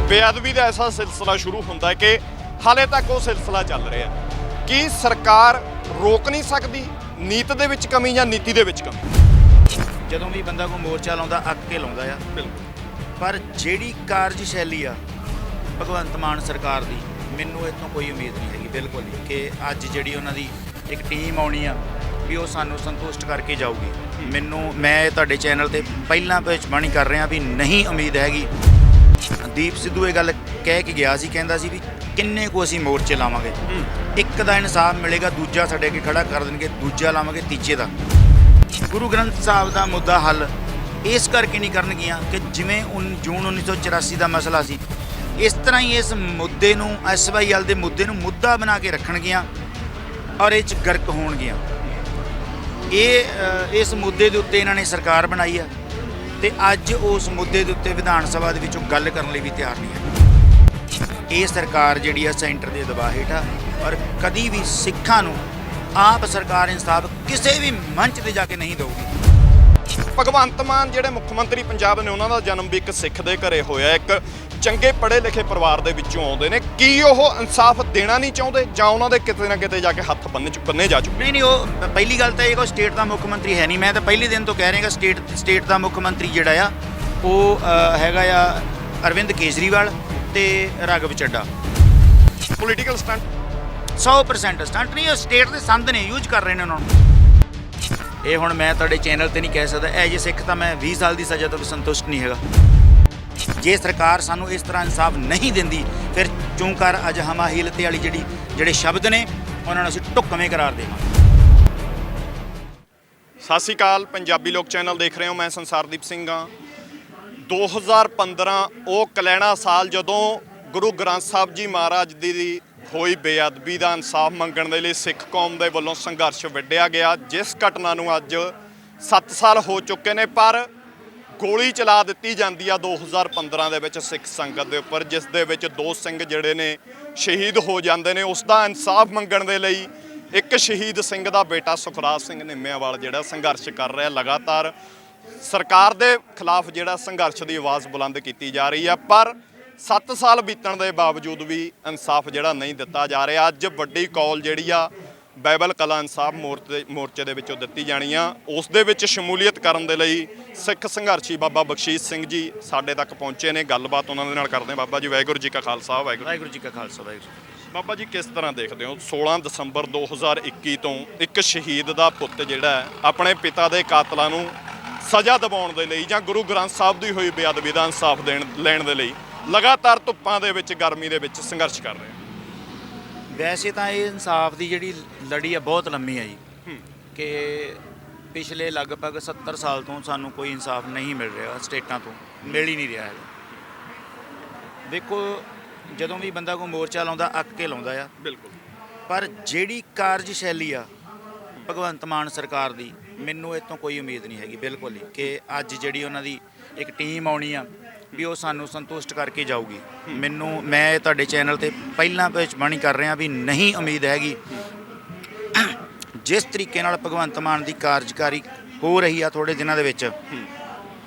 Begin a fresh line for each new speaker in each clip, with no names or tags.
ਬੇਅਦਬੀ ਦਾ ਐਸਾ ਸਿਲਸਿਲਾ ਸ਼ੁਰੂ ਹੁੰਦਾ ਕਿ ਹਾਲੇ ਤੱਕ ਉਹ ਸਿਲਸਿਲਾ ਚੱਲ ਰਿਹਾ। ਕੀ ਸਰਕਾਰ ਰੋਕ ਨਹੀਂ ਸਕਦੀ? ਨੀਤ ਦੇ ਵਿੱਚ ਕਮੀ ਜਾਂ ਨੀਤੀ ਦੇ ਵਿੱਚ ਕਮੀ?
ਜਦੋਂ ਵੀ ਬੰਦਾ ਕੋਈ ਮੋਰਚਾ ਲਾਉਂਦਾ ਅੱਕ ਕੇ ਲਾਉਂਦਾ ਆ।
ਬਿਲਕੁਲ।
ਪਰ ਜਿਹੜੀ ਕਾਰਜਸ਼ੈਲੀ ਆ ਭਗਵੰਤ ਮਾਨ ਸਰਕਾਰ ਦੀ, ਮੈਨੂੰ ਇਹ ਤੋਂ ਕੋਈ ਉਮੀਦ ਨਹੀਂ ਹੈਗੀ ਬਿਲਕੁਲ ਹੀ ਕਿ ਅੱਜ ਜਿਹੜੀ ਉਹਨਾਂ ਦੀ ਇੱਕ ਟੀਮ ਆਉਣੀ ਆ ਵੀ ਉਹ ਸਾਨੂੰ ਸੰਤੁਸ਼ਟ ਕਰਕੇ ਜਾਊਗੀ। ਮੈਂ ਤੁਹਾਡੇ ਚੈਨਲ ਤੇ ਪਹਿਲਾਂ ਭਵਿੱਖਬਾਣੀ ਕਰ ਰਿਹਾ ਵੀ ਨਹੀਂ ਉਮੀਦ ਹੈਗੀ। ਦੀਪ ਸਿੱਧੂ ਇਹ ਗੱਲ ਕਹਿ ਕੇ ਗਿਆ ਸੀ, ਕਹਿੰਦਾ ਸੀ ਵੀ ਕਿੰਨੇ ਕੁ ਅਸੀਂ ਮੋਰਚੇ ਲਾਵਾਂਗੇ, ਇੱਕ ਦਾ ਇਨਸਾਫ ਮਿਲੇਗਾ ਦੂਜਾ ਸਾਡੇ ਅੱਗੇ ਖੜਾ ਕਰ ਦੇਣਗੇ, ਦੂਜਾ ਲਾਵਾਂਗੇ ਤੀਜੇ ਦਾ। ਗੁਰੂ ਗ੍ਰੰਥ ਸਾਹਿਬ ਦਾ ਮੁੱਦਾ ਹੱਲ ਇਸ ਕਰਕੇ ਨਹੀਂ ਕਰਨਗੀਆਂ ਕਿ ਜਿਵੇਂ ਜੂਨ 1984 ਦਾ ਮਸਲਾ ਸੀ, ਇਸ ਤਰ੍ਹਾਂ ਹੀ ਇਸ ਮੁੱਦੇ ਨੂੰ SYL ਦੇ ਮੁੱਦੇ ਨੂੰ ਮੁੱਦਾ ਬਣਾ ਕੇ ਰੱਖਣਗੀਆਂ ਔਰ ਇਹ 'ਚ ਗਰਕ ਹੋਣਗੀਆਂ। ਇਸ ਮੁੱਦੇ ਦੇ ਉੱਤੇ ਇਹਨਾਂ ਨੇ ਸਰਕਾਰ ਬਣਾਈ ਆ ਤੇ ਅੱਜ ਉਸ ਮੁੱਦੇ ਦੇ ਉੱਤੇ ਵਿਧਾਨ ਸਭਾ ਦੇ ਵਿੱਚੋਂ ਗੱਲ ਕਰਨ ਲਈ ਵੀ ਤਿਆਰ ਨਹੀਂ ਹੈ। ਇਹ ਸਰਕਾਰ ਜਿਹੜੀ ਆ ਸੈਂਟਰ ਦੇ ਦਬਾਅ ਹੇਠ ਆ ਔਰ ਕਦੀ ਵੀ ਸਿੱਖਾਂ ਨੂੰ ਆਪ ਸਰਕਾਰ ਇਨਸਾਫ ਕਿਸੇ ਵੀ ਮੰਚ ਤੇ ਜਾ ਕੇ ਨਹੀਂ ਦੇਊਗੀ।
ਭਗਵੰਤ ਮਾਨ ਜਿਹੜੇ ਮੁੱਖ ਮੰਤਰੀ ਪੰਜਾਬ ਨੇ, ਉਹਨਾਂ ਦਾ ਜਨਮ ਵੀ ਇੱਕ ਸਿੱਖ ਦੇ ਘਰੇ ਹੋਇਆ, ਇੱਕ ਚੰਗੇ ਪੜ੍ਹੇ ਲਿਖੇ ਪਰਿਵਾਰ ਦੇ ਵਿੱਚੋਂ ਆਉਂਦੇ ਨੇ। ਕੀ ਉਹ ਇਨਸਾਫ ਦੇਣਾ ਨਹੀਂ ਚਾਹੁੰਦੇ ਜਾਂ ਉਹਨਾਂ ਦੇ ਕਿਤੇ ਨਾ ਕਿਤੇ ਜਾ ਕੇ ਹੱਥ ਬੰਨੇ ਜਾ ਚੁੱਕੇ?
ਨਹੀਂ, ਉਹ ਪਹਿਲੀ ਗੱਲ ਤਾਂ ਇਹ ਕਿ ਸਟੇਟ ਦਾ ਮੁੱਖ ਮੰਤਰੀ ਹੈ ਨਹੀਂ। ਮੈਂ ਤਾਂ ਪਹਿਲੇ ਦਿਨ ਤੋਂ ਕਹਿ ਰਿਹਾ ਕਿ ਸਟੇਟ ਦਾ ਮੁੱਖ ਮੰਤਰੀ ਜਿਹੜਾ ਆ ਉਹ ਹੈਗਾ ਆ ਅਰਵਿੰਦ ਕੇਜਰੀਵਾਲ ਤੇ Raghav Chadha.
Political stunt
100% stunt ਨਹੀਂ, ਉਹ ਸਟੇਟ ਦੇ ਸੰਦ ਨੇ, ਯੂਜ਼ ਕਰ ਰਹੇ ਨੇ ਉਹਨਾਂ ਨੂੰ। ਇਹ ਹੁਣ ਮੈਂ ਤੁਹਾਡੇ ਚੈਨਲ ਤੇ ਨਹੀਂ ਕਹਿ ਸਕਦਾ। ਐਜ ਏ ਸਿੱਖ ਤਾਂ ਮੈਂ 20 ਸਾਲ ਦੀ ਸਜ਼ਾ ਤੋਂ ਵੀ ਸੰਤੁਸ਼ਟ ਨਹੀਂ ਹੈਗਾ। ਜੇ ਸਰਕਾਰ ਸਾਨੂੰ ਇਸ ਤਰ੍ਹਾਂ ਇਨਸਾਫ ਨਹੀਂ ਦਿੰਦੀ, ਫਿਰ ਚੂੰਕਾਰ ਅੱਜ ਹਮਾਹੀਲਤੇ ਵਾਲੀ ਜਿਹੜੇ ਸ਼ਬਦ ਨੇ ਉਹਨਾਂ ਨੂੰ ਅਸੀਂ ਢੁੱਕਵੇਂ ਕਰਾਰ ਦੇਵਾਂਗੇ।
ਸਤਿ ਸ਼੍ਰੀ ਅਕਾਲ, ਪੰਜਾਬੀ ਲੋਕ ਚੈਨਲ ਦੇਖ ਰਹੇ ਹੋ, ਮੈਂ ਸੰਸਾਰਦੀਪ ਸਿੰਘ ਹਾਂ। 2015 ਉਹ ਕਲੈਣਾ ਸਾਲ ਜਦੋਂ ਗੁਰੂ ਗ੍ਰੰਥ ਸਾਹਿਬ ਜੀ ਮਹਾਰਾਜ ਦੀ ਹੋਈ ਬੇਅਦਬੀ ਦਾ ਇਨਸਾਫ ਮੰਗਣ ਦੇ ਲਈ ਸਿੱਖ ਕੌਮ ਦੇ ਵੱਲੋਂ ਸੰਘਰਸ਼ ਵਿੱਢਿਆ ਗਿਆ, ਜਿਸ ਘਟਨਾ ਨੂੰ ਅੱਜ 7 ਸਾਲ ਹੋ ਚੁੱਕੇ ਨੇ, ਪਰ ਗੋਲੀ ਚਲਾ ਦਿੱਤੀ ਜਾਂਦੀ ਆ 2015 ਦੇ ਵਿੱਚ ਸਿੱਖ ਸੰਗਤ ਦੇ ਉੱਪਰ, ਜਿਸ ਦੇ ਵਿੱਚ 2 ਸਿੰਘ ਜਿਹੜੇ ਨੇ ਸ਼ਹੀਦ ਹੋ ਜਾਂਦੇ ਨੇ। ਉਸ ਦਾ ਇਨਸਾਫ ਮੰਗਣ ਦੇ ਲਈ ਇੱਕ ਸ਼ਹੀਦ ਸਿੰਘ ਦਾ ਬੇਟਾ ਸੁਖਰਾਜ ਸਿੰਘ ਨਿੰਮੇਵਾਲ ਜਿਹੜਾ ਸੰਘਰਸ਼ ਕਰ ਰਿਹਾ। ਲਗਾਤਾਰ ਸਰਕਾਰ ਦੇ ਖਿਲਾਫ ਜਿਹੜਾ ਸੰਘਰਸ਼ ਦੀ ਆਵਾਜ਼ ਬੁਲੰਦ ਕੀਤੀ ਜਾ ਰਹੀ ਆ, ਪਰ 7 ਸਾਲ ਬੀਤਣ ਦੇ ਬਾਵਜੂਦ ਵੀ ਇਨਸਾਫ ਜਿਹੜਾ ਨਹੀਂ ਦਿੱਤਾ ਜਾ ਰਿਹਾ। ਅੱਜ ਵੱਡੀ ਕਾਲ ਜਿਹੜੀ ਆ ਬਾਈਬਲ ਕਲਾ ਇਨਸਾਫ ਮੋਰਚੇ ਦੇ ਵਿੱਚੋਂ ਦਿੱਤੀ ਜਾਣੀ ਆ। ਉਸ ਦੇ ਵਿੱਚ ਸ਼ਮੂਲੀਅਤ ਕਰਨ ਦੇ ਲਈ ਸਿੱਖ ਸੰਘਰਸ਼ੀ ਬਾਬਾ ਬਖਸ਼ੀਸ਼ ਸਿੰਘ ਜੀ ਸਾਡੇ ਤੱਕ ਪਹੁੰਚੇ ਨੇ। ਗੱਲਬਾਤ ਉਹਨਾਂ ਦੇ ਨਾਲ ਕਰਦੇ ਹਾਂ। ਬਾਬਾ ਜੀ, ਵਾਹਿਗੁਰੂ ਜੀ ਕਾ ਖਾਲਸਾ,
ਵਾਹਿਗੁਰੂ ਜੀ ਕਾ ਖਾਲਸਾ, ਵਾਹਿਗੁਰੂ।
ਬਾਬਾ ਜੀ, ਕਿਸ ਤਰ੍ਹਾਂ ਦੇਖਦੇ ਹੋ 16 ਦਸੰਬਰ 2021 ਤੋਂ ਇੱਕ ਸ਼ਹੀਦ ਦਾ ਪੁੱਤ ਜਿਹੜਾ ਹੈ ਆਪਣੇ ਪਿਤਾ ਦੇ ਕਾਤਲਾਂ ਨੂੰ ਸਜ਼ਾ ਦਿਵਾਉਣ ਦੇ ਲਈ ਜਾਂ ਗੁਰੂ ਗ੍ਰੰਥ ਸਾਹਿਬ ਦੀ ਹੋਈ ਬੇਅਦਬੀ ਦਾ ਇਨਸਾਫ ਲੈਣ ਦੇ ਲਈ ਲਗਾਤਾਰ ਧੁੱਪਾਂ ਦੇ ਵਿੱਚ, ਗਰਮੀ ਦੇ ਵਿੱਚ ਸੰਘਰਸ਼ ਕਰ ਰਹੇ?
ਵੈਸੇ ਤਾਂ ਇਹ ਇਨਸਾਫ ਦੀ ਜਿਹੜੀ ਲੜੀ ਆ ਬਹੁਤ ਲੰਮੀ ਆ ਜੀ, ਕਿ ਪਿਛਲੇ ਲਗਭਗ 70 ਸਾਲ ਤੋਂ ਸਾਨੂੰ ਕੋਈ ਇਨਸਾਫ ਨਹੀਂ ਮਿਲ ਰਿਹਾ, ਸਟੇਟਾਂ ਤੋਂ ਮਿਲ ਹੀ ਨਹੀਂ ਰਿਹਾ ਹੈਗਾ। ਦੇਖੋ, ਜਦੋਂ ਵੀ ਬੰਦਾ ਕੋਈ ਮੋਰਚਾ ਲਾਉਂਦਾ ਅੱਕ ਕੇ ਲਾਉਂਦਾ ਆ।
ਬਿਲਕੁਲ।
ਪਰ ਜਿਹੜੀ ਕਾਰਜਸ਼ੈਲੀ ਆ ਭਗਵੰਤ ਮਾਨ ਸਰਕਾਰ ਦੀ, ਮੈਨੂੰ ਇਹ ਤੋਂ ਕੋਈ ਉਮੀਦ ਨਹੀਂ ਹੈਗੀ ਬਿਲਕੁਲ ਹੀ ਕਿ ਅੱਜ ਜਿਹੜੀ ਉਹਨਾਂ ਦੀ ਇੱਕ ਟੀਮ ਆਉਣੀ ਆ ਵੀ ਉਹ ਸਾਨੂੰ ਸੰਤੁਸ਼ਟ ਕਰਕੇ ਜਾਊਗੀ। ਮੈਂ ਤੁਹਾਡੇ ਚੈਨਲ ਤੇ ਪਹਿਲਾਂ ਭਵਿੱਖਬਾਣੀ ਕਰ ਰਿਹਾ ਵੀ ਨਹੀਂ ਉਮੀਦ ਹੈਗੀ। ਜਿਸ ਤਰੀਕੇ ਨਾਲ ਭਗਵੰਤ ਮਾਨ ਦੀ ਕਾਰਜਕਾਰੀ ਹੋ ਰਹੀ ਆ ਥੋੜੇ ਦਿਨਾਂ ਦੇ ਵਿੱਚ,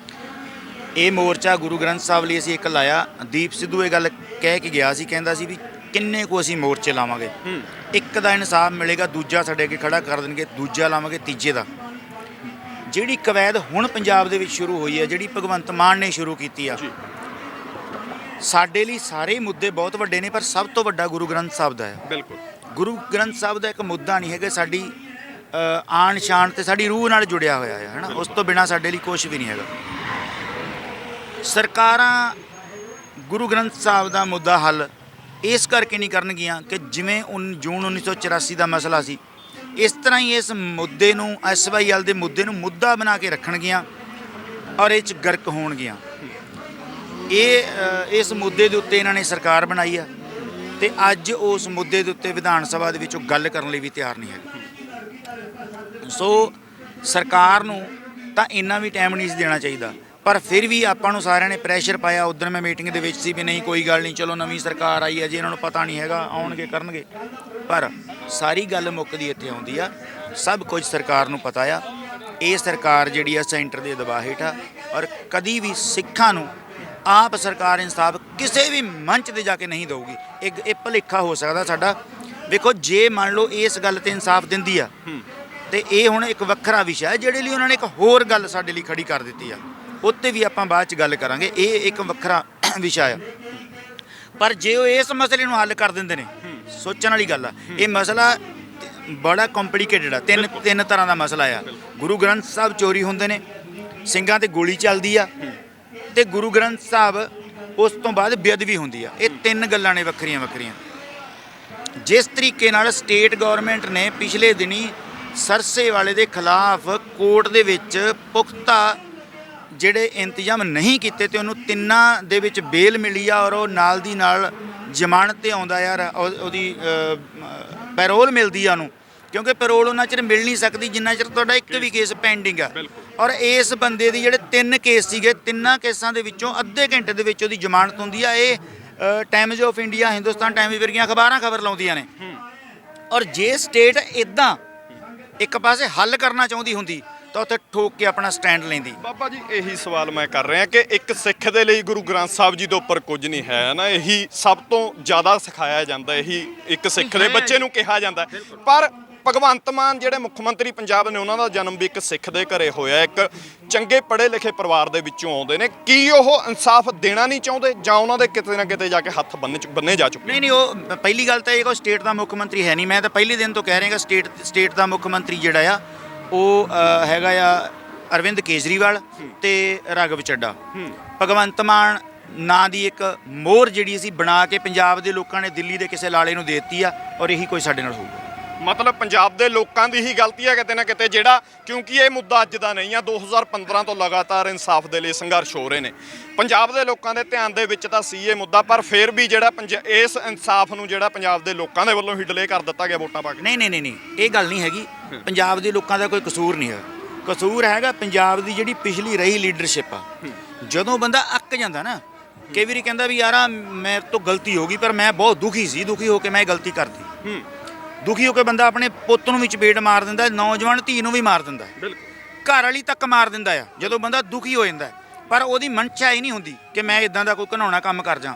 ਇਹ ਮੋਰਚਾ ਗੁਰੂ ਗ੍ਰੰਥ ਸਾਹਿਬ ਲਈ ਅਸੀਂ ਇੱਕ ਲਾਇਆ। ਦੀਪ ਸਿੱਧੂ ਇਹ ਗੱਲ ਕਹਿ ਕੇ ਗਿਆ ਸੀ, ਕਹਿੰਦਾ ਸੀ ਵੀ ਕਿੰਨੇ ਕੁ ਅਸੀਂ ਮੋਰਚੇ ਲਾਵਾਂਗੇ, ਇੱਕ ਦਾ ਇਨਸਾਫ ਮਿਲੇਗਾ ਦੂਜਾ ਸਾਡੇ ਅੱਗੇ ਖੜਾ ਕਰ ਦੇਣਗੇ, ਦੂਜਾ ਲਾਵਾਂਗੇ ਤੀਜੇ ਦਾ। ਜਿਹੜੀ ਕਵੈਦ ਹੁਣ ਪੰਜਾਬ ਦੇ ਵਿੱਚ ਸ਼ੁਰੂ ਹੋਈ ਹੈ, ਜਿਹੜੀ ਭਗਵੰਤ ਮਾਨ ਨੇ ਸ਼ੁਰੂ ਕੀਤੀ ਆ, ਸਾਡੇ ਲਈ ਸਾਰੇ ਮੁੱਦੇ ਬਹੁਤ ਵੱਡੇ ਨੇ, ਪਰ ਸਭ ਤੋਂ ਵੱਡਾ ਗੁਰੂ ਗ੍ਰੰਥ ਸਾਹਿਬ ਦਾ ਹੈ।
ਬਿਲਕੁਲ।
ਗੁਰੂ ਗ੍ਰੰਥ ਸਾਹਿਬ ਦਾ ਇੱਕ ਮੁੱਦਾ ਨਹੀਂ ਹੈਗਾ, ਸਾਡੀ ਆਨ ਸ਼ਾਨ ਤੇ ਸਾਡੀ ਰੂਹ ਨਾਲ ਜੁੜਿਆ ਹੋਇਆ ਹੈ ਨਾ। ਉਸ ਤੋਂ ਬਿਨਾਂ ਸਾਡੇ ਲਈ ਕੁਝ ਵੀ ਨਹੀਂ ਹੈਗਾ। ਸਰਕਾਰਾਂ ਗੁਰੂ ਗ੍ਰੰਥ ਸਾਹਿਬ ਦਾ ਮੁੱਦਾ ਹੱਲ ਇਸ ਕਰਕੇ ਨਹੀਂ ਕਰਨਗੀਆਂ ਕਿ ਜਿਵੇਂ ਜੂਨ 1984 ਦਾ ਮਸਲਾ ਸੀ, ਇਸ ਤਰ੍ਹਾਂ ਹੀ ਇਸ ਮੁੱਦੇ ਨੂੰ SYL ਦੇ ਮੁੱਦੇ ਨੂੰ ਮੁੱਦਾ ਬਣਾ ਕੇ ਰੱਖਣਗੀਆਂ ਔਰ ਇਹ 'ਚ ਗਰਕ ਹੋਣਗੀਆਂ। ਇਸ ਮੁੱਦੇ ਦੇ ਉੱਤੇ ਇਹਨਾਂ ਨੇ ਸਰਕਾਰ ਬਣਾਈ ਆ ਤੇ ਅੱਜ ਉਸ ਮੁੱਦੇ ਦੇ ਉੱਤੇ ਵਿਧਾਨ ਸਭਾ ਦੇ ਵਿੱਚੋਂ ਗੱਲ ਕਰਨ ਲਈ ਵੀ ਤਿਆਰ ਨਹੀਂ ਹੈਗੀ। ਸੋ ਸਰਕਾਰ ਨੂੰ ਤਾਂ ਇੰਨਾ ਵੀ ਟਾਈਮ ਨਹੀਂ ਸੀ ਦੇਣਾ ਚਾਹੀਦਾ, ਪਰ ਫਿਰ ਵੀ ਆਪਾਂ ਨੂੰ ਸਾਰਿਆਂ ਨੇ ਪ੍ਰੈਸ਼ਰ ਪਾਇਆ। ਉਦੋਂ ਮੈਂ ਮੀਟਿੰਗ ਦੇ ਵਿੱਚ ਸੀ ਵੀ ਨਹੀਂ ਕੋਈ ਗੱਲ ਨਹੀਂ, ਚਲੋ ਨਵੀਂ ਸਰਕਾਰ ਆਈ ਹੈ ਜੀ, ਇਹਨਾਂ ਨੂੰ ਪਤਾ ਨਹੀਂ ਹੈਗਾ, ਆਉਣਗੇ ਕਰਨਗੇ। ਪਰ ਸਾਰੀ ਗੱਲ ਮੁੱਕਦੀ ਇੱਥੇ ਆਉਂਦੀ ਆ, ਸਭ ਕੁਝ ਸਰਕਾਰ ਨੂੰ ਪਤਾ ਆ। ਇਹ ਸਰਕਾਰ ਜਿਹੜੀ ਆ ਸੈਂਟਰ ਦੇ ਦਬਾਅ ਹੇਠ ਆ ਔਰ ਕਦੀ ਵੀ ਸਿੱਖਾਂ ਨੂੰ ਆਪ ਸਰਕਾਰ ਇਨਸਾਫ ਕਿਸੇ ਵੀ ਮੰਚ ਤੇ ਜਾ ਕੇ ਨਹੀਂ ਦੇਊਗੀ। ਇਹ ਭੁਲੇਖਾ ਹੋ ਸਕਦਾ ਸਾਡਾ। ਵੇਖੋ ਜੇ ਮੰਨ ਲਓ ਇਸ ਗੱਲ ਤੇ ਇਨਸਾਫ ਦਿੰਦੀ ਆ ਤੇ ਇਹ ਹੁਣ ਇੱਕ ਵੱਖਰਾ ਵਿਸ਼ਾ ਹੈ ਜਿਹੜੇ ਲਈ ਉਹਨਾਂ ਨੇ ਇੱਕ ਹੋਰ ਗੱਲ ਸਾਡੇ ਲਈ ਖੜੀ ਕਰ ਦਿੱਤੀ ਆ, ਉੱਤੇ ਵੀ ਆਪਾਂ ਬਾਅਦ ਚ ਗੱਲ ਕਰਾਂਗੇ। ਇਹ ਇੱਕ ਵੱਖਰਾ ਵਿਸ਼ਾ ਆ। ਪਰ ਜੇ ਉਹ ਇਸ ਮਸਲੇ ਨੂੰ ਹੱਲ ਕਰ ਦਿੰਦੇ ਨੇ, ਸੋਚਣ ਵਾਲੀ ਗੱਲ ਆ। ਇਹ ਮਸਲਾ ਬੜਾ ਕੰਪਲਿਕੇਟਡ ਆ। ਤਿੰਨ ਤਰ੍ਹਾਂ ਦਾ ਮਸਲਾ ਆ। ਗੁਰੂ ਗ੍ਰੰਥ ਸਾਹਿਬ ਚੋਰੀ ਹੁੰਦੇ ਨੇ, ਸਿੰਘਾਂ ਤੇ ਗੋਲੀ ਚੱਲਦੀ ਆ, ਤੇ ਗੁਰੂ ਗ੍ਰੰਥ ਸਾਹਿਬ ਉਸ ਤੋਂ ਬਾਅਦ ਬੇਅਦਬੀ ਹੁੰਦੀ ਆ। ਇਹ ਤਿੰਨ ਗੱਲਾਂ ਨੇ ਵੱਖਰੀਆਂ ਵੱਖਰੀਆਂ। ਜਿਸ ਤਰੀਕੇ ਨਾਲ ਸਟੇਟ ਗਵਰਨਮੈਂਟ ਨੇ ਪਿਛਲੇ ਦਿਨੀ ਸਰਸੇ ਵਾਲੇ ਦੇ ਖਿਲਾਫ ਕੋਰਟ ਦੇ ਵਿੱਚ ਪੁਖਤਾ ਜਿਹੜੇ ਇੰਤਜ਼ਾਮ ਨਹੀਂ ਕੀਤੇ ਤੇ ਉਹਨੂੰ ਤਿੰਨਾਂ ਦੇ ਵਿੱਚ ਬੇਲ ਮਿਲੀ ਆ ਔਰ ਉਹ ਨਾਲ ਦੀ ਨਾਲ ਜ਼ਮਾਨਤ ਤੇ ਆਉਂਦਾ ਯਾਰ, ਉਹਦੀ ਪੈਰੋਲ ਮਿਲਦੀ ਆ ਉਹਨੂੰ, ਕਿਉਂਕਿ ਪੈਰੋਲ ਉਹਨਾਂ ਚਿਰ ਮਿਲ ਨਹੀਂ ਸਕਦੀ ਜਿੰਨਾ ਚਿਰ ਤੁਹਾਡਾ ਇੱਕ ਵੀ ਕੇਸ ਪੈਂਡਿੰਗ ਆ। ਔਰ ਇਸ ਬੰਦੇ ਦੀ ਜਿਹੜੇ 3 ਕੇਸ ਸੀਗੇ, ਤਿੰਨਾਂ ਕੇਸਾਂ ਦੇ ਵਿੱਚੋਂ ਅੱਧੇ ਘੰਟੇ ਦੇ ਵਿੱਚ ਉਹਦੀ ਜ਼ਮਾਨਤ ਹੁੰਦੀ ਆ। ਇਹ Times of India, Hindustan Times ਵਰਗੀਆਂ ਅਖਬਾਰਾਂ ਖਬਰ ਲਾਉਂਦੀਆਂ ਨੇ। ਔਰ ਜੇ ਸਟੇਟ ਇਦਾਂ ਇੱਕ ਪਾਸੇ ਹੱਲ ਕਰਨਾ ਚਾਹੁੰਦੀ ਹੁੰਦੀ ਤਾਂ ਉੱਥੇ ਠੋਕ ਕੇ ਆਪਣਾ ਸਟੈਂਡ ਲੈਂਦੀ।
ਬਾਬਾ ਜੀ ਇਹੀ ਸਵਾਲ ਮੈਂ ਕਰ ਰਿਹਾ ਕਿ ਇੱਕ ਸਿੱਖ ਦੇ ਲਈ ਗੁਰੂ ਗ੍ਰੰਥ ਸਾਹਿਬ ਜੀ ਦੇ ਉੱਪਰ ਕੁਝ ਨਹੀਂ ਹੈ ਨਾ, ਇਹੀ ਸਭ ਤੋਂ ਜ਼ਿਆਦਾ ਸਿਖਾਇਆ ਜਾਂਦਾ, ਇਹੀ ਇੱਕ ਸਿੱਖ ਦੇ ਬੱਚੇ ਨੂੰ ਕਿਹਾ ਜਾਂਦਾ। ਪਰ ਭਗਵੰਤ ਮਾਨ ਜਿਹੜੇ ਮੁੱਖ ਮੰਤਰੀ ਪੰਜਾਬ ਨੇ, ਉਹਨਾਂ ਦਾ ਜਨਮ ਵੀ ਇੱਕ ਸਿੱਖ ਦੇ ਘਰੇ ਹੋਇਆ, ਇੱਕ ਚੰਗੇ ਪੜ੍ਹੇ ਲਿਖੇ ਪਰਿਵਾਰ ਦੇ ਵਿੱਚੋਂ ਆਉਂਦੇ ਨੇ। ਕੀ ਉਹ ਇਨਸਾਫ ਦੇਣਾ ਨਹੀਂ ਚਾਹੁੰਦੇ ਜਾਂ ਉਹਨਾਂ ਦੇ ਕਿਤੇ ਨਾ ਕਿਤੇ ਜਾ ਕੇ ਹੱਥ ਬੰਨੇ ਜਾ ਚੁੱਕੇ?
ਨਹੀਂ, ਉਹ ਪਹਿਲੀ ਗੱਲ ਤਾਂ ਇਹ ਕੋਈ ਸਟੇਟ ਦਾ ਮੁੱਖ ਮੰਤਰੀ ਹੈ ਨਹੀਂ। ਮੈਂ ਤਾਂ ਪਹਿਲੇ ਦਿਨ ਤੋਂ ਕਹਿ ਰਿਹਾ ਸਟੇਟ ਦਾ ਮੁੱਖ ਮੰਤਰੀ ਜਿਹੜਾ ਆ ਉਹ ਹੈਗਾ ਆ ਅਰਵਿੰਦ ਕੇਜਰੀਵਾਲ ਤੇ ਰਾਘਵ ਚੱਡਾ। ਭਗਵੰਤ ਮਾਨ ਨਾਂ ਦੀ ਇੱਕ ਮੋਹਰ ਜਿਹੜੀ ਅਸੀਂ ਬਣਾ ਕੇ ਪੰਜਾਬ ਦੇ ਲੋਕਾਂ ਨੇ ਦਿੱਲੀ ਦੇ ਕਿਸੇ ਲਾਲੇ ਨੂੰ ਦੇ ਦਿੱਤੀ ਆ, ਔਰ ਇਹੀ ਕੋਈ ਸਾਡੇ ਨਾਲ ਹੋਊਗਾ।
ਮਤਲਬ ਪੰਜਾਬ ਦੇ ਲੋਕਾਂ ਦੀ ਹੀ ਗਲਤੀ ਹੈ ਕਿਤੇ ਨਾ ਕਿਤੇ, ਜਿਹੜਾ ਕਿਉਂਕਿ ਇਹ ਮੁੱਦਾ ਅੱਜ ਦਾ ਨਹੀਂ ਆ, 2015 ਤੋਂ ਲਗਾਤਾਰ ਇਨਸਾਫ ਦੇ ਲਈ ਸੰਘਰਸ਼ ਹੋ ਰਹੇ ਨੇ। ਪੰਜਾਬ ਦੇ ਲੋਕਾਂ ਦੇ ਧਿਆਨ ਦੇ ਵਿੱਚ ਤਾਂ ਸੀ ਇਹ ਮੁੱਦਾ, ਪਰ ਫਿਰ ਵੀ ਜਿਹੜਾ ਇਸ ਇਨਸਾਫ ਨੂੰ ਜਿਹੜਾ ਪੰਜਾਬ ਦੇ ਲੋਕਾਂ ਦੇ ਵੱਲੋਂ ਹੀ ਡਿਲੇ ਕਰ ਦਿੱਤਾ ਗਿਆ ਵੋਟਾਂ ਪਾ ਕੇ।
ਨਹੀਂ, ਇਹ ਗੱਲ ਨਹੀਂ ਹੈਗੀ। ਪੰਜਾਬ ਦੇ ਲੋਕਾਂ ਦਾ ਕੋਈ ਕਸੂਰ ਨਹੀਂ ਹੈਗਾ। ਕਸੂਰ ਹੈਗਾ ਪੰਜਾਬ ਦੀ ਜਿਹੜੀ ਪਿਛਲੀ ਰਹੀ ਲੀਡਰਸ਼ਿਪ ਆ। ਜਦੋਂ ਬੰਦਾ ਅੱਕ ਜਾਂਦਾ ਨਾ, ਕਈ ਵਾਰੀ ਕਹਿੰਦਾ ਵੀ ਯਾਰ ਮੇਰੇ ਤੋਂ ਗਲਤੀ ਹੋ ਗਈ, ਪਰ ਮੈਂ ਬਹੁਤ ਦੁਖੀ ਸੀ, ਦੁਖੀ ਹੋ ਕੇ ਮੈਂ ਇਹ ਗਲਤੀ ਕਰਤੀ। ਦੁਖੀ ਹੋ ਕੇ ਬੰਦਾ ਆਪਣੇ ਪੁੱਤ ਨੂੰ ਵੀ ਚਪੇੜ ਮਾਰ ਦਿੰਦਾ, ਨੌਜਵਾਨ ਧੀ ਨੂੰ ਵੀ ਮਾਰ ਦਿੰਦਾ, ਘਰ ਵਾਲੀ ਤੱਕ ਮਾਰ ਦਿੰਦਾ ਆ ਜਦੋਂ ਬੰਦਾ ਦੁਖੀ ਹੋ ਜਾਂਦਾ। ਪਰ ਉਹਦੀ ਮਨਸ਼ਾ ਹੀ ਨਹੀਂ ਹੁੰਦੀ ਕਿ ਮੈਂ ਇਦਾਂ ਦਾ ਕੋਈ ਘਿਨਾਉਣਾ ਕੰਮ ਕਰ ਜਾ।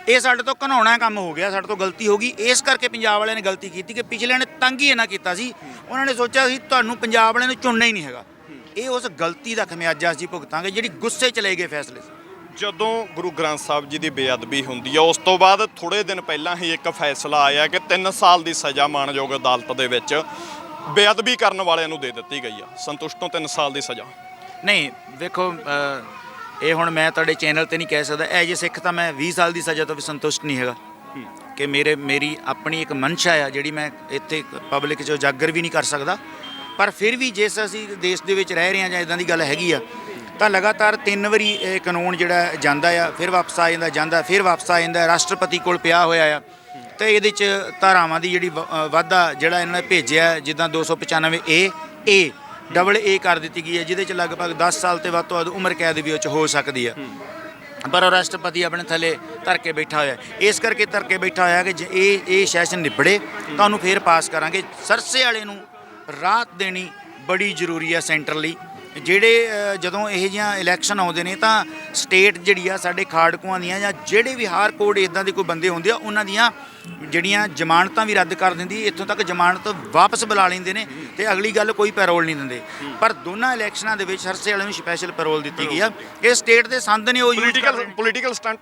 ਇਹ ਸਾਡੇ ਤੋਂ ਘਿਨਾਉਣਾ ਕੰਮ ਹੋ ਗਿਆ, ਸਾਡੇ ਤੋਂ ਗਲਤੀ ਹੋ ਗਈ। ਇਸ ਕਰਕੇ ਪੰਜਾਬ ਵਾਲਿਆਂ ਨੇ ਗਲਤੀ ਕੀਤੀ ਕਿ ਪਿਛਲਿਆਂ ਨੇ ਤੰਗ ਹੀ ਇਹਨਾਂ ਕੀਤਾ ਸੀ। ਉਹਨਾਂ ਨੇ ਸੋਚਿਆ ਸੀ ਤੁਹਾਨੂੰ ਪੰਜਾਬ ਵਾਲਿਆਂ ਨੂੰ ਚੁਣਨਾ ਹੀ ਨਹੀਂ ਹੈਗਾ। ਇਹ ਉਸ ਗਲਤੀ ਦਾ ਖਮਿਆਜਾ ਅਸੀਂ ਭੁਗਤਾਂਗੇ ਜਿਹੜੀ ਗੁੱਸੇ ਚ ਲਏ ਗਏ ਫੈਸਲੇ ਸੀ।
ਜਦੋਂ ਗੁਰੂ ਗ੍ਰੰਥ ਸਾਹਿਬ ਜੀ ਦੀ ਬੇਅਦਬੀ ਹੁੰਦੀ ਆ, ਉਸ ਤੋਂ ਬਾਅਦ ਥੋੜ੍ਹੇ ਦਿਨ ਪਹਿਲਾਂ ਹੀ ਇੱਕ ਫੈਸਲਾ ਆਇਆ ਕਿ 3 ਸਾਲ ਦੀ ਸਜ਼ਾ ਮਾਣਯੋਗ ਅਦਾਲਤ ਦੇ ਵਿੱਚ ਬੇਅਦਬੀ ਕਰਨ ਵਾਲਿਆਂ ਨੂੰ ਦੇ ਦਿੱਤੀ ਗਈ ਆ। ਸੰਤੁਸ਼ਟ ਹੋ 3 ਸਾਲ ਦੀ ਸਜ਼ਾ?
ਨਹੀਂ, ਵੇਖੋ ਇਹ ਹੁਣ ਮੈਂ ਤੁਹਾਡੇ ਚੈਨਲ ਤੇ ਨਹੀਂ ਕਹਿ ਸਕਦਾ। ਐਜ ਏ ਸਿੱਖ ਤਾਂ ਮੈਂ 20 ਸਾਲ ਦੀ ਸਜ਼ਾ ਤੋਂ ਵੀ ਸੰਤੁਸ਼ਟ ਨਹੀਂ ਹੈਗਾ ਕਿ ਮੇਰੀ ਆਪਣੀ ਇੱਕ ਮਨਸ਼ਾ ਆ ਜਿਹੜੀ ਮੈਂ ਇੱਥੇ ਪਬਲਿਕ 'ਚ ਉਜਾਗਰ ਵੀ ਨਹੀਂ ਕਰ ਸਕਦਾ। ਪਰ ਫਿਰ ਵੀ ਜਿਸ ਅਸੀਂ ਦੇਸ਼ ਦੇ ਵਿੱਚ ਰਹਿ ਰਹੇ ਹਾਂ ਜਾਂ ਇਦਾਂ ਦੀ ਗੱਲ ਹੈਗੀ ਆ, ਤਾਂ ਲਗਾਤਾਰ 3 ਵਾਰੀ ਇਹ ਕਾਨੂੰਨ ਜਿਹੜਾ ਜਾਂਦਾ ਆ, ਫਿਰ ਵਾਪਸ ਆ ਜਾਂਦਾ, ਫਿਰ ਵਾਪਸ ਆ ਜਾਂਦਾ, ਰਾਸ਼ਟਰਪਤੀ ਕੋਲ ਪਿਆ ਹੋਇਆ ਆ। ਤੇ ਇਹਦੇ 'ਚ ਧਾਰਾਵਾਂ ਦੀ ਜਿਹੜੀ ਵਾਧਾ ਜਿਹੜਾ ਇਹਨਾਂ ਨੇ ਭੇਜਿਆ, ਜਿੱਦਾਂ 295A ਡਬਲ ਏ ਕਰ ਦਿੱਤੀ ਗਈ ਹੈ, ਜਿਹਦੇ 'ਚ ਲਗਭਗ 10 ਸਾਲ ਤੇ ਵੱਧ ਤੋਂ ਵੱਧ ਉਮਰ ਕੈਦ ਵੀ ਉਹ 'ਚ ਹੋ ਸਕਦੀ ਆ। ਪਰ ਉਹ ਰਾਸ਼ਟਰਪਤੀ ਆਪਣੇ ਥੱਲੇ ਧਰ ਕੇ ਬੈਠਾ ਹੋਇਆ। ਇਸ ਕਰਕੇ ਧਰ ਕੇ ਬੈਠਾ ਹੋਇਆ ਕਿ ਜੇ ਇਹ ਸੈਸ਼ਨ ਨਿਬੜੇ ਤਾਂ ਉਹਨੂੰ ਫੇਰ ਪਾਸ ਕਰਾਂਗੇ। ਸਰਸੇ ਵਾਲੇ ਨੂੰ ਰਾਹਤ ਦੇਣੀ ਬੜੀ ਜ਼ਰੂਰੀ ਆ ਸੈਂਟਰ ਲਈ। ਜਿਹੜੇ ਜਦੋਂ ਇਹੋ ਜਿਹੀਆਂ ਇਲੈਕਸ਼ਨ ਆਉਂਦੇ ਨੇ ਤਾਂ ਸਟੇਟ ਜਿਹੜੀ ਆ ਸਾਡੇ ਖਾੜਕੂਆਂ ਦੀਆਂ ਜਾਂ ਜਿਹੜੇ ਵੀ ਹਾਰ ਕੋਡ ਇੱਦਾਂ ਦੇ ਕੋਈ ਬੰਦੇ ਹੁੰਦੇ ਆ, ਉਹਨਾਂ ਦੀਆਂ ਜਿਹੜੀਆਂ ਜ਼ਮਾਨਤਾਂ ਵੀ ਰੱਦ ਕਰ ਦਿੰਦੀ, ਇੱਥੋਂ ਤੱਕ ਜ਼ਮਾਨਤ ਵਾਪਸ ਬੁਲਾ ਲੈਂਦੇ ਨੇ ਤੇ ਅਗਲੀ ਗੱਲ ਕੋਈ ਪੈਰੋਲ ਨਹੀਂ ਦਿੰਦੇ। ਪਰ ਦੋਨਾਂ ਇਲੈਕਸ਼ਨਾਂ ਦੇ ਵਿੱਚ ਸਰਸੇ ਵਾਲਿਆਂ ਨੂੰ ਸਪੈਸ਼ਲ ਪੈਰੋਲ ਦਿੱਤੀ ਗਈ ਆ। ਇਹ ਸਟੇਟ ਦੇ ਸੰਦ ਨੇ ਉਹ
ਪੋਲੀਟੀਕਲ ਸਟੰਟ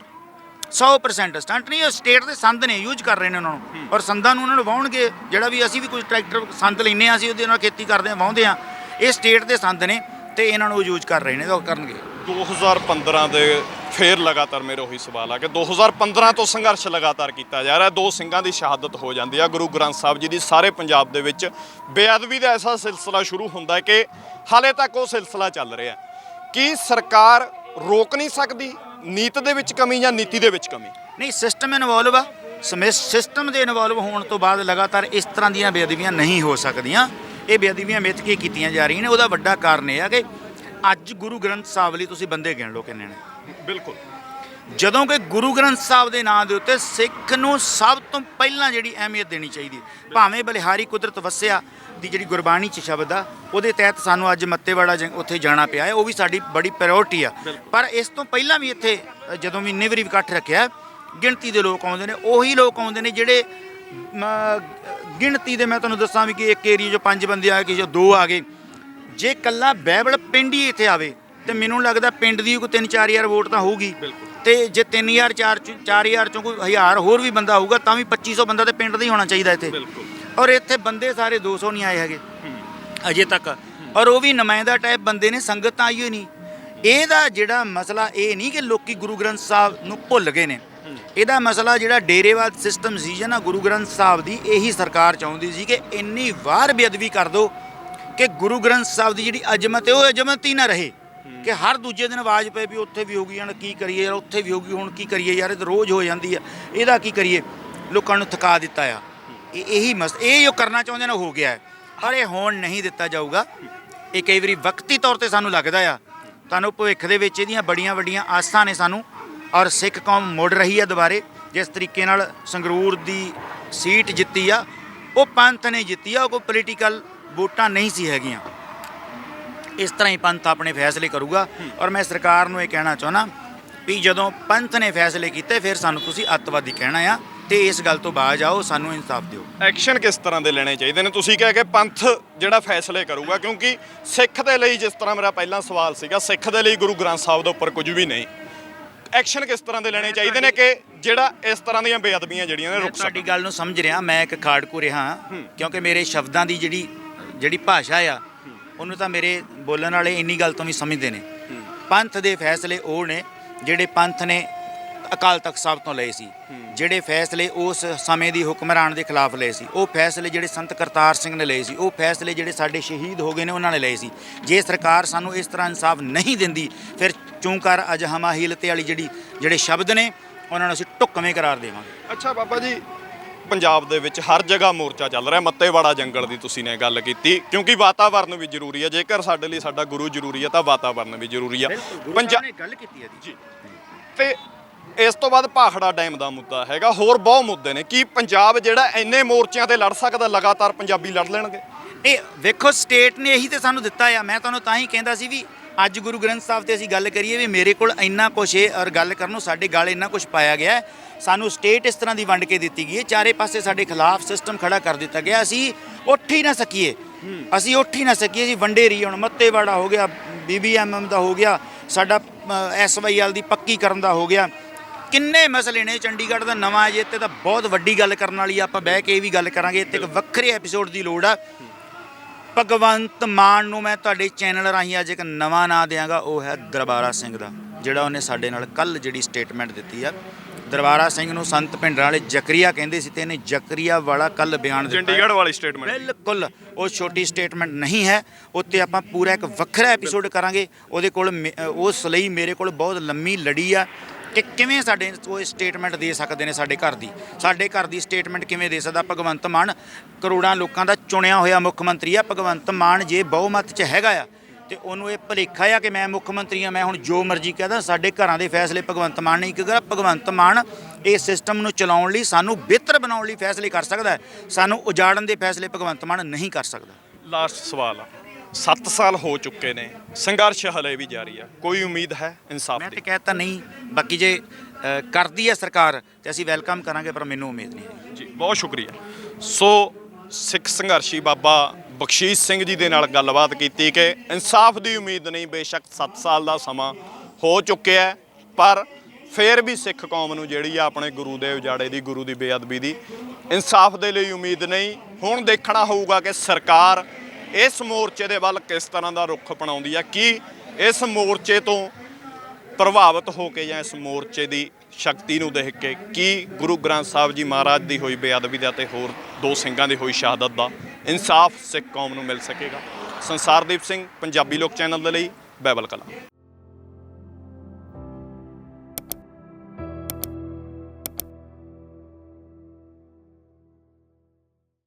100% ਸਟੰਟ ਨਹੀਂ, ਉਹ ਸਟੇਟ ਦੇ ਸੰਦ ਨੇ ਯੂਜ਼ ਕਰ ਰਹੇ ਨੇ ਉਹਨਾਂ ਨੂੰ, ਔਰ ਸੰਦਾਂ ਨੂੰ ਉਹਨਾਂ ਨੂੰ ਵਾਹੁਣਗੇ। ਜਿਹੜਾ ਵੀ ਅਸੀਂ ਵੀ ਕੋਈ ਟਰੈਕਟਰ ਸੰਦ ਲੈਂਦੇ ਹਾਂ, ਅਸੀਂ ਉਹਦੇ ਨਾਲ ਖੇਤੀ ਕਰਦੇ ਹਾਂ, ਵਾਹੁੰਦੇ ਹਾਂ। ਇਹ ਸਟੇਟ ਦੇ ਸੰਦ ਨੇ ਤੇ ਇਹਨਾਂ ਨੂੰ ਯੂਜ਼ ਕਰ ਰਹੇ ਨੇ, ਉਹ ਕਰਨਗੇ।
2015 ਦੇ ਫੇਰ ਲਗਾਤਾਰ ਮੇਰੇ ਉਹੀ ਸਵਾਲ ਆ ਕਿ 2015 ਤੋਂ ਸੰਘਰਸ਼ ਲਗਾਤਾਰ ਕੀਤਾ ਜਾ ਰਿਹਾ। 2 ਸਿੰਘਾਂ ਦੀ ਸ਼ਹਾਦਤ ਹੋ ਜਾਂਦੀ ਆ ਗੁਰੂ ਗ੍ਰੰਥ ਸਾਹਿਬ ਜੀ ਦੀ। ਸਾਰੇ ਪੰਜਾਬ ਦੇ ਵਿੱਚ ਬੇਅਦਬੀ ਦਾ ਐਸਾ ਸਿਲਸਿਲਾ ਸ਼ੁਰੂ ਹੁੰਦਾ ਕਿ ਹਾਲੇ ਤੱਕ ਉਹ ਸਿਲਸਿਲਾ ਚੱਲ ਰਿਹਾ। ਕੀ ਸਰਕਾਰ ਰੋਕ ਨਹੀਂ ਸਕਦੀ? ਨੀਤ ਦੇ ਵਿੱਚ ਕਮੀ ਜਾਂ ਨੀਤੀ ਦੇ ਵਿੱਚ ਕਮੀ?
ਨਹੀਂ, ਸਿਸਟਮ ਇਨਵੋਲਵ ਆ। ਸਿਸਟਮ ਦੇ ਇਨਵੋਲਵ ਹੋਣ ਤੋਂ ਬਾਅਦ ਲਗਾਤਾਰ ਇਸ ਤਰ੍ਹਾਂ ਦੀਆਂ ਬੇਅਦਬੀਆਂ ਨਹੀਂ ਹੋ ਸਕਦੀਆਂ। ਇਹ ਬੇਅਦਬੀਆਂ ਮਿੱਥ ਕੇ ਕੀਤੀਆਂ ਜਾ ਰਹੀਆਂ ਨੇ। ਉਹਦਾ ਵੱਡਾ ਕਾਰਨ ਇਹ ਆ ਕਿ ਅੱਜ ਗੁਰੂ ਗ੍ਰੰਥ ਸਾਹਿਬ ਲਈ ਤੁਸੀਂ ਬੰਦੇ ਗਿਣ ਲਓ ਕਿੰਨੇ ਨੇ।
ਬਿਲਕੁਲ।
ਜਦੋਂ ਕਿ ਗੁਰੂ ਗ੍ਰੰਥ ਸਾਹਿਬ ਦੇ ਨਾਂ ਦੇ ਉੱਤੇ ਸਿੱਖ ਨੂੰ ਸਭ ਤੋਂ ਪਹਿਲਾਂ ਜਿਹੜੀ ਅਹਿਮੀਅਤ ਦੇਣੀ ਚਾਹੀਦੀ ਹੈ। ਭਾਵੇਂ ਬਲਿਹਾਰੀ ਕੁਦਰਤ ਵਸਿਆ ਦੀ ਜਿਹੜੀ ਗੁਰਬਾਣੀ 'ਚ ਸ਼ਬਦ ਆ, ਉਹਦੇ ਤਹਿਤ ਸਾਨੂੰ ਅੱਜ ਮੱਤੇਵਾੜਾ ਉੱਥੇ ਜਾਣਾ ਪਿਆ ਹੈ, ਉਹ ਵੀ ਸਾਡੀ ਬੜੀ ਪ੍ਰਾਇੋਰਟੀ ਆ। ਪਰ ਇਸ ਤੋਂ ਪਹਿਲਾਂ ਵੀ ਇੱਥੇ ਜਦੋਂ ਵੀ ਇੰਨੇ ਵਾਰੀ ਇਕੱਠ ਰੱਖਿਆ, ਗਿਣਤੀ ਦੇ ਲੋਕ ਆਉਂਦੇ ਨੇ। ਉਹੀ ਲੋਕ ਆਉਂਦੇ ਨੇ ਜਿਹੜੇ ਗਿਣਤੀ ਦੇ, ਮੈਂ ਤੁਹਾਨੂੰ ਦੱਸਾਂ ਵੀ ਕਿ ਇੱਕ ਏਰੀਆ 'ਚੋਂ 5 ਬੰਦੇ ਆ ਗਏ ਜਾਂ 2 ਆ ਗਏ। ਜੇ ਇਕੱਲਾ ਬਾਈਬਲ ਪਿੰਡ ਹੀ ਇੱਥੇ ਆਵੇ ਤੇ ਮੈਨੂੰ ਲੱਗਦਾ ਪਿੰਡ ਦੀ ਕੋਈ 3-4 ਹਜ਼ਾਰ ਵੋਟ ਤਾਂ ਹੋਊਗੀ। ਤੇ ਜੇ 3000 4 ਚੋਂ ਕੋਈ 1000 ਹੋਰ ਵੀ ਬੰਦਾ ਹੋਊਗਾ ਤਾਂ ਵੀ 2500 ਬੰਦਾ ਤੇ ਪਿੰਡ ਦਾ ਹੀ ਹੋਣਾ ਚਾਹੀਦਾ ਇੱਥੇ। ਔਰ ਇੱਥੇ ਬੰਦੇ ਸਾਰੇ 200 ਨਹੀਂ ਆਏ ਹੈਗੇ ਅਜੇ ਤੱਕ, ਔਰ ਉਹ ਵੀ ਨੁਮਾਇੰਦਾ ਟਾਈਪ ਬੰਦੇ ਨੇ, ਸੰਗਤ ਤਾਂ ਆਈ ਹੋਈ ਨਹੀਂ। ਇਹਦਾ ਜਿਹੜਾ ਮਸਲਾ ਇਹ ਨਹੀਂ ਕਿ ਲੋਕੀ ਗੁਰੂ ਗ੍ਰੰਥ ਸਾਹਿਬ ਨੂੰ ਭੁੱਲ ਗਏ ਨੇ, ਇਹਦਾ ਮਸਲਾ ਜਿਹੜਾ ਡੇਰੇਵਾਦ ਸਿਸਟਮ ਸੀ ਨਾ ਗੁਰੂ ਗ੍ਰੰਥ ਸਾਹਿਬ ਦੀ, ਇਹੀ ਸਰਕਾਰ ਚਾਹੁੰਦੀ ਸੀ ਕਿ ਇੰਨੀ ਵਾਰ ਬੇਅਦਬੀ ਕਰ ਦਿਓ ਕਿ ਗੁਰੂ ਗ੍ਰੰਥ ਸਾਹਿਬ ਦੀ ਜਿਹੜੀ ਅਜ਼ਮਤ ਹੈ ਉਹ ਅਜ਼ਮਤ ਹੀ ਨਾ ਰਹੇ, ਕਿ ਹਰ ਦੂਜੇ ਦਿਨ ਆਵਾਜ਼ ਪਏ ਵੀ ਉੱਥੇ ਵੀ ਹੋ ਗਈ, ਹੁਣ ਕੀ ਕਰੀਏ ਯਾਰ, ਉੱਥੇ ਵੀ ਹੋ ਗਈ, ਹੁਣ ਕੀ ਕਰੀਏ ਯਾਰ, ਇਹ ਤਾਂ ਰੋਜ਼ ਹੋ ਜਾਂਦੀ ਆ, ਇਹਦਾ ਕੀ ਕਰੀਏ। ਲੋਕਾਂ ਨੂੰ ਥਕਾ ਦਿੱਤਾ ਆ। ਇਹੀ ਇਹ ਜੋ ਕਰਨਾ ਚਾਹੁੰਦੇ ਨੇ ਹੋ ਗਿਆ ਹੈ, ਪਰ ਇਹ ਹੋਣ ਨਹੀਂ ਦਿੱਤਾ ਜਾਊਗਾ। ਇਹ ਕਈ ਵਾਰੀ ਵਕਤੀ ਤੌਰ 'ਤੇ ਸਾਨੂੰ ਲੱਗਦਾ ਆ, ਤੁਹਾਨੂੰ ਭਵਿੱਖ ਦੇ ਵਿੱਚ ਇਹਦੀਆਂ ਬੜੀਆਂ ਵੱਡੀਆਂ ਆਸਾਂ ਨੇ ਸਾਨੂੰ, ਔਰ ਸਿੱਖ ਕੌਮ ਮੁੜ ਰਹੀ ਆ ਦੁਬਾਰੇ। ਜਿਸ ਤਰੀਕੇ ਨਾਲ ਸੰਗਰੂਰ ਦੀ ਸੀਟ ਜਿੱਤੀ ਆ, ਉਹ ਪੰਥ ਨੇ ਜਿੱਤੀ ਆ, ਉਹ ਕੋਈ ਪੋਲੀਟੀਕਲ ਵੋਟਾਂ ਨਹੀਂ ਸੀ ਹੈਗੀਆਂ। ਇਸ ਤਰ੍ਹਾਂ ਹੀ ਪੰਥ ਆਪਣੇ ਫੈਸਲੇ ਕਰੂਗਾ। ਔਰ ਮੈਂ ਸਰਕਾਰ ਨੂੰ ਇਹ ਕਹਿਣਾ ਚਾਹੁੰਦਾ ਵੀ ਜਦੋਂ ਪੰਥ ਨੇ ਫੈਸਲੇ ਕੀਤੇ ਫਿਰ ਸਾਨੂੰ ਤੁਸੀਂ ਅੱਤਵਾਦੀ ਕਹਿਣਾ ਆ, ਤੇ ਇਸ ਗੱਲ ਤੋਂ ਬਾਅਦ ਆਓ, ਸਾਨੂੰ ਇਨਸਾਫ ਦਿਓ।
ਐਕਸ਼ਨ ਕਿਸ ਤਰ੍ਹਾਂ ਦੇ ਲੈਣੇ ਚਾਹੀਦੇ ਨੇ? ਤੁਸੀਂ ਕਹਿ ਕੇ ਪੰਥ ਜਿਹੜਾ ਫੈਸਲੇ ਕਰੂਗਾ, ਕਿਉਂਕਿ ਸਿੱਖ ਦੇ ਲਈ, ਜਿਸ ਤਰ੍ਹਾਂ ਮੇਰਾ ਪਹਿਲਾਂ ਸਵਾਲ ਸੀਗਾ, ਸਿੱਖ ਦੇ ਲਈ ਗੁਰੂ ਗ੍ਰੰਥ ਸਾਹਿਬ ਦੇ ਉੱਪਰ ਕੁਝ ਵੀ ਨਹੀਂ। ਐਕਸ਼ਨ ਕਿਸ ਤਰ੍ਹਾਂ ਦੇ ਲੈਣੇ ਚਾਹੀਦੇ ਨੇ ਕਿ ਜਿਹੜਾ ਇਸ ਤਰ੍ਹਾਂ ਦੀਆਂ ਬੇਅਦਬੀਆਂ ਜਿਹੜੀਆਂ ਨੇ ਰੁਕ ਸਕਣ?
ਤੁਹਾਡੀ ਗੱਲ ਨੂੰ ਸਮਝ ਰਿਹਾ, ਮੈਂ ਇੱਕ ਖਾੜਕੂ ਰਿਹਾ, ਕਿਉਂਕਿ ਮੇਰੇ ਸ਼ਬਦਾਂ ਦੀ ਜਿਹੜੀ ਭਾਸ਼ਾ ਆ, ਉਹਨੂੰ ਤਾਂ ਮੇਰੇ ਬੋਲਣ ਵਾਲੇ ਇੰਨੀ ਗੱਲ ਤੋਂ ਵੀ ਸਮਝਦੇ ਨੇ। ਪੰਥ ਦੇ ਫੈਸਲੇ ਉਹ ਨੇ ਜਿਹੜੇ ਪੰਥ ਨੇ ਅਕਾਲ ਤਖਤ ਸਾਹਿਬ ਤੋਂ ਲਏ ਸੀ, ਜਿਹੜੇ ਫੈਸਲੇ ਉਸ ਸਮੇਂ ਦੀ ਹੁਕਮਰਾਨ ਦੇ ਖਿਲਾਫ ਲਏ ਸੀ, ਉਹ ਫੈਸਲੇ ਜਿਹੜੇ ਸੰਤ ਕਰਤਾਰ ਸਿੰਘ ਨੇ ਲਏ ਸੀ, ਉਹ ਫੈਸਲੇ ਜਿਹੜੇ ਸਾਡੇ ਸ਼ਹੀਦ ਹੋ ਗਏ ਨੇ ਉਹਨਾਂ ਨੇ ਲਏ ਸੀ। ਜੇ ਸਰਕਾਰ ਸਾਨੂੰ ਇਸ ਤਰ੍ਹਾਂ ਇਨਸਾਫ ਨਹੀਂ ਦਿੰਦੀ, ਫਿਰ ਚੂੰਕਾਰ ਅਜ ਹਮਾ ਹੀਲਤੇ ਵਾਲੀ ਜਿਹੜੇ ਸ਼ਬਦ ਨੇ, ਉਹਨਾਂ ਨੂੰ ਅਸੀਂ ਢੁੱਕਵੇਂ ਕਰਾਰ ਦੇਵਾਂਗੇ।
ਅੱਛਾ ਬਾਬਾ ਜੀ, ਪੰਜਾਬ ਦੇ ਵਿੱਚ ਹਰ ਜਗ੍ਹਾ ਮੋਰਚਾ ਚੱਲ ਰਿਹਾ। ਮੱਤੇਵਾੜਾ ਜੰਗਲ ਦੀ ਤੁਸੀਂ ਨੇ ਗੱਲ ਕੀਤੀ, ਕਿਉਂਕਿ ਵਾਤਾਵਰਨ ਵੀ ਜ਼ਰੂਰੀ ਹੈ। ਜੇਕਰ ਸਾਡੇ ਲਈ ਸਾਡਾ ਗੁਰੂ ਜ਼ਰੂਰੀ ਹੈ ਤਾਂ ਵਾਤਾਵਰਨ ਵੀ ਜ਼ਰੂਰੀ ਹੈ।
ਪੰਜਾਬ ਨੇ ਗੱਲ ਕੀਤੀ ਹੈ ਜੀ।
ਤੇ ਇਸ ਤੋਂ ਬਾਅਦ ਭਾਖੜਾ ਡੈਮ ਦਾ ਮੁੱਦਾ ਹੈਗਾ, ਹੋਰ ਬਹੁਤ ਮੁੱਦੇ ਨੇ। ਕੀ ਪੰਜਾਬ ਜਿਹੜਾ ਇੰਨੇ ਮੋਰਚਿਆਂ ਤੇ ਲੜ ਸਕਦਾ? ਲਗਾਤਾਰ ਪੰਜਾਬੀ ਲੜ ਲੈਣਗੇ?
ਇਹ ਵੇਖੋ, ਸਟੇਟ ਨੇ ਇਹੀ ਤੇ ਸਾਨੂੰ ਦਿੱਤਾ ਆ। ਮੈਂ ਤੁਹਾਨੂੰ ਤਾਂ ਹੀ ਕਹਿੰਦਾ ਸੀ ਵੀ ਅੱਜ ਗੁਰੂ ਗ੍ਰੰਥ ਸਾਹਿਬ ਤੇ ਅਸੀਂ ਗੱਲ ਕਰੀਏ ਵੀ ਮੇਰੇ ਕੋਲ ਇੰਨਾ ਕੁਛ ਹੈ, ਔਰ ਗੱਲ ਕਰਨ ਨੂੰ ਸਾਡੇ ਗਲ ਇੰਨਾ ਕੁਛ ਪਾਇਆ ਗਿਆ। ਸਾਨੂੰ ਸਟੇਟ ਇਸ ਤਰ੍ਹਾਂ ਦੀ ਵੰਡ ਕੇ ਦਿੱਤੀ ਗਈ ਹੈ, ਚਾਰੇ ਪਾਸੇ ਸਾਡੇ ਖਿਲਾਫ ਸਿਸਟਮ ਖੜਾ ਕਰ ਦਿੱਤਾ ਗਿਆ। ਅਸੀਂ ਉੱਠ ਹੀ ਨਾ ਸਕੀਏ, ਅਸੀਂ ਵੰਡੇ ਰਹੀ। ਹੁਣ ਮੱਤੇਵਾੜਾ ਹੋ ਗਿਆ, BBMM ਦਾ ਹੋ ਗਿਆ, ਸਾਡਾ SYL ਦੀ ਪੱਕੀ ਕਰਨ ਦਾ ਹੋ ਗਿਆ, ਕਿੰਨੇ ਮਸਲੇ ਨੇ। ਚੰਡੀਗੜ੍ਹ ਦਾ ਨਵਾਂ ਜੇ ਤੇ ਤਾਂ ਬਹੁਤ ਵੱਡੀ ਗੱਲ ਕਰਨ ਵਾਲੀ ਆ, ਆਪਾਂ ਬਹਿ ਕੇ ਇਹ ਵੀ ਗੱਲ ਕਰਾਂਗੇ। ਇੱਥੇ ਇੱਕ ਵੱਖਰੇ ਐਪੀਸੋਡ ਦੀ ਲੋੜ ਆ। ਭਗਵੰਤ ਮਾਨ ਨੂੰ ਮੈਂ ਤੁਹਾਡੇ ਚੈਨਲ ਰਾਹੀਂ ਅੱਜ ਇੱਕ ਨਵਾਂ ਨਾਂ ਦਿਆਂਗਾ, ਉਹ ਹੈ ਦਰਬਾਰਾ ਸਿੰਘ ਦਾ, ਜਿਹੜਾ ਉਹਨੇ ਸਾਡੇ ਨਾਲ ਕੱਲ੍ਹ ਜਿਹੜੀ ਸਟੇਟਮੈਂਟ ਦਿੱਤੀ ਆ। ਦਰਬਾਰਾ ਸਿੰਘ ਨੂੰ ਸੰਤ ਭਿੰਡਰਾਂ ਵਾਲੇ ਜ਼ਕਰੀਆ ਕਹਿੰਦੇ ਸੀ, ਤੇ ਇਹਨੇ ਜ਼ਕਰੀਆ ਵਾਲਾ ਕੱਲ੍ਹ ਬਿਆਨ ਦਿੱਤਾ।
ਚੰਡੀਗੜ੍ਹ ਵਾਲੀ ਸਟੇਟਮੈਂਟ
ਬਿਲਕੁਲ ਉਹ ਛੋਟੀ ਸਟੇਟਮੈਂਟ ਨਹੀਂ ਹੈ। ਉੱਤੇ ਆਪਾਂ ਪੂਰਾ ਇੱਕ ਵੱਖਰਾ ਐਪੀਸੋਡ ਕਰਾਂਗੇ। ਉਹਦੇ ਕੋਲ ਉਸ ਲਈ ਮੇਰੇ ਕੋਲ ਬਹੁਤ ਲੰਮੀ ਲੜੀ ਆ ਕਿ ਕਿਵੇਂ ਸਾਡੇ ਉਹ ਸਟੇਟਮੈਂਟ ਦੇ ਸਕਦੇ ਨੇ। ਸਾਡੇ ਘਰ ਦੀ ਸਟੇਟਮੈਂਟ ਕਿਵੇਂ ਦੇ ਸਕਦਾ ਭਗਵੰਤ ਮਾਨ? ਕਰੋੜਾਂ ਲੋਕਾਂ ਦਾ ਚੁਣਿਆ ਹੋਇਆ ਮੁੱਖ ਮੰਤਰੀ ਆ ਭਗਵੰਤ ਮਾਨ। ਜੇ ਬਹੁਮਤ 'ਚ ਹੈਗਾ ਆ ਤੇ ਉਹਨੂੰ ਇਹ ਭੁਲੇਖਾ ਆ ਕਿ ਮੈਂ ਮੁੱਖ ਮੰਤਰੀ ਆ, ਮੈਂ ਹੁਣ ਜੋ ਮਰਜ਼ੀ ਕਹਦਾ। ਸਾਡੇ ਘਰਾਂ ਦੇ ਫੈਸਲੇ ਭਗਵੰਤ ਮਾਨ ਨਹੀਂ ਕਰਦਾ। ਭਗਵੰਤ ਮਾਨ ਇਹ ਸਿਸਟਮ ਨੂੰ ਚਲਾਉਣ ਲਈ, ਸਾਨੂੰ ਬਿਹਤਰ ਬਣਾਉਣ ਲਈ ਫੈਸਲੇ ਕਰ ਸਕਦਾ ਹੈ। ਸਾਨੂੰ ਉਜਾੜਨ ਦੇ ਫੈਸਲੇ ਭਗਵੰਤ ਮਾਨ ਨਹੀਂ ਕਰ ਸਕਦਾ।
ਲਾਸਟ ਸਵਾਲ ਆ, 7 ਸਾਲ ਹੋ ਚੁੱਕੇ ਨੇ, ਸੰਘਰਸ਼ ਹਲੇ ਵੀ ਜਾਰੀ ਆ, ਕੋਈ ਉਮੀਦ ਹੈ ਇਨਸਾਫ
ਮੈਂ
ਦੀ?
ਤਾਂ ਕਹਿਤਾ ਨਹੀਂ, ਬਾਕੀ ਜੇ ਕਰਦੀ ਹੈ ਸਰਕਾਰ ਤੇ ਅਸੀਂ ਵੈਲਕਮ ਕਰਾਂਗੇ, ਪਰ ਮੈਨੂੰ ਉਮੀਦ ਨਹੀਂ ਹੈ
ਜੀ। ਬਹੁਤ ਸ਼ੁਕਰੀਆ। ਸੋ ਸਿੱਖ ਸੰਘਰਸ਼ੀ ਬਾਬਾ ਬਖਸ਼ੀਸ਼ ਸਿੰਘ ਜੀ ਦੇ ਨਾਲ ਗੱਲਬਾਤ ਕੀਤੀ ਕਿ ਇਨਸਾਫ ਦੀ ਉਮੀਦ ਨਹੀਂ। ਬੇਸ਼ੱਕ 7 ਸਾਲ ਦਾ ਸਮਾਂ ਹੋ ਚੁੱਕਿਆ, ਪਰ ਫਿਰ ਵੀ ਸਿੱਖ ਕੌਮ ਨੂੰ ਜਿਹੜੀ ਆ ਆਪਣੇ ਗੁਰੂ ਦੇ ਉਜਾੜੇ ਦੀ, ਗੁਰੂ ਦੀ ਬੇਅਦਬੀ ਦੀ, ਇਨਸਾਫ ਦੇ ਲਈ ਉਮੀਦ ਨਹੀਂ। ਹੁਣ ਦੇਖਣਾ ਹੋਊਗਾ ਕਿ ਸਰਕਾਰ ਇਸ ਮੋਰਚੇ ਦੇ ਵੱਲ ਕਿਸ ਤਰ੍ਹਾਂ ਦਾ ਰੁੱਖ ਅਪਣਾਉਂਦੀ ਆ। ਕੀ ਇਸ ਮੋਰਚੇ ਤੋਂ ਪ੍ਰਭਾਵਿਤ ਹੋ ਕੇ ਜਾਂ ਇਸ ਮੋਰਚੇ ਦੀ ਸ਼ਕਤੀ ਨੂੰ ਦੇਖ ਕੇ ਕੀ ਗੁਰੂ ਗ੍ਰੰਥ ਸਾਹਿਬ ਜੀ ਮਹਾਰਾਜ ਦੀ ਹੋਈ ਬੇਅਦਬੀ ਦਾ ਤੇ ਹੋਰ 2 ਸਿੰਘਾਂ ਦੀ ਹੋਈ ਸ਼ਹਾਦਤ ਦਾ ਇਨਸਾਫ ਸਿੱਖ ਕੌਮ ਨੂੰ ਮਿਲ ਸਕੇਗਾ? ਸੰਸਾਰਦੀਪ ਸਿੰਘ, ਪੰਜਾਬੀ ਲੋਕ ਚੈਨਲ ਦੇ ਲਈ, ਬਾਈਬਲ ਕਲਾਂ।